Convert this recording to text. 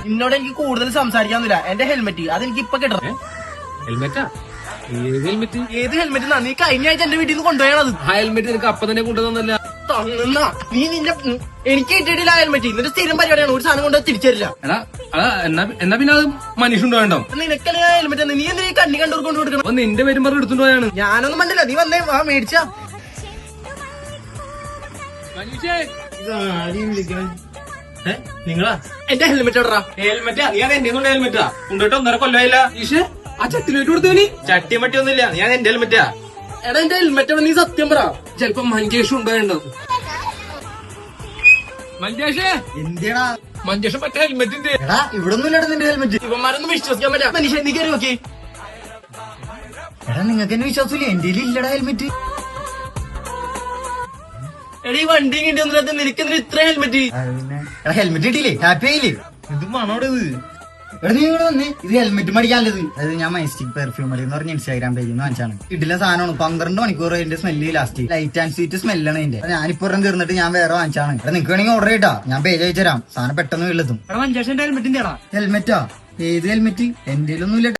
എന്നോട് എനിക്ക് കൂടുതൽ സംസാരിക്കാന്നില്ല. എന്റെ ഹെൽമെറ്റ് അതെനിക്ക് ഇപ്പൊ കിട്ടണം. ഹെൽമെറ്റാ? ഏത് ഹെൽമെറ്റ്? ഏത് ഹെൽമെറ്റ് നീ കഴിഞ്ഞ ആഴ്ച എന്റെ വീട്ടിൽ നിന്ന് കൊണ്ടുപോയത്? ആ ഹെൽമെറ്റ് നിനക്ക് അപ്പൊ തന്നെ കൊണ്ടുവന്നല്ല. നീ നിന്റെ എനിക്ക് കിട്ടിയിട്ടില്ല ഹെൽമെറ്റ്. ഇതിന്റെ സ്ഥിരം പരിപാടിയാണ്. ഒരു സാധനം കൊണ്ട് തിരിച്ചരില്ല. എടാ എന്നാ പിന്നെ അത് മനുഷ്യണ്ടോ? നിനക്കല്ലേ ഹെൽമെറ്റ് നീ എന്തിനാ കണ്ണി കണ്ടൂർ കൊണ്ട് കൊടുക്കണം? അപ്പൊ നിന്റെ പേരും പറഞ്ഞ് എടുത്തുകൊണ്ട് പോയാണ്. ഞാനൊന്നും മണ്ടില്ല. നീ വന്നേ മേടിച്ചാ നിങ്ങളാ എന്റെ ഹെൽമെറ്റ് ഇടറാ. ഹെൽമെറ്റാ? നീ അത് എന്റെ ഹെൽമെറ്റാ കൊണ്ടിട്ട് 1.5 കൊല്ലമായില്ല. ഈശേ ആ ചട്ടിലോട്ട് കൊടുത്തവനി ചട്ടി മട്ടി ഒന്നുമില്ല. ഞാൻ എന്റെ ഹെൽമെറ്റാ. എടാ എന്റെ ഹെൽമെറ്റ് നീ സത്യം പറ. ചെലപ്പോ മഞ്ചേഷം ഉണ്ടായിണ്ടത്. മഞ്ചേഷേ എന്തിനാ മഞ്ചേഷം മറ്റേ ഹെൽമെറ്റിന്റെ. എടാ ഇവിടെ ഒന്നും നിന്റെ ഹെൽമെറ്റ്. ഇവന്മാരൊന്നും വിശ്വസിക്കാൻ പറ്റില്ല. മനുഷ്യ നീ കയറി നോക്കി. എടാ നിങ്ങൾക്ക് എന്നെ വിശ്വാസമില്ല. എന്റെ ഇല്ലടാ ഹെൽമെറ്റ്. എടാ ഈ വണ്ടി കിട്ടിയൊന്നും നിനക്കെന്തിനാ ഇത്ര ഹെൽമെറ്റ്? എടാ ഹെൽമെറ്റ് കിട്ടിയില്ലേ? ഹാപ്പി ആയില്ലേ? ഇത് മണോടെ ഇത്. എടാ നീ ഇവിടെ വന്നേ. ഇത് ഹെൽമെറ്റ് മേടിക്കാനുള്ളത്. അത് ഞാൻ മൈസ്റ്റിക് പെർഫ്യൂമറി എന്ന് പറഞ്ഞ ഇൻസ്റ്റാഗ്രാം പേജിൽ നിന്ന് വാങ്ങിച്ചാണ്. ഇതിലെ സാധനമാണ്. 12 മണിക്കൂർ അതിന്റെ smell last. Light and sweet സ്മെല്ലാണ് ഇതിന്റെ. ഞാനിപ്പോ ഒരെണ്ണം തീർന്നിട്ട് ഞാൻ വേറെ വാങ്ങിച്ചാണ്. എടാ നിങ്ങൾക്ക് വേണമെങ്കിൽ ഓർഡർ ചെയ്താ ഞാൻ പേജ് അയച്ചു തരാം. സാധനം പെട്ടെന്ന് വീട്ടിലെത്തും. എടാ മഞ്ചേഷന്റെ ഹെൽമെറ്റിന്റെ ഹെൽമെറ്റാ? ഏത് ഹെൽമെറ്റ്? എന്റെ ഒന്നും ഇല്ല.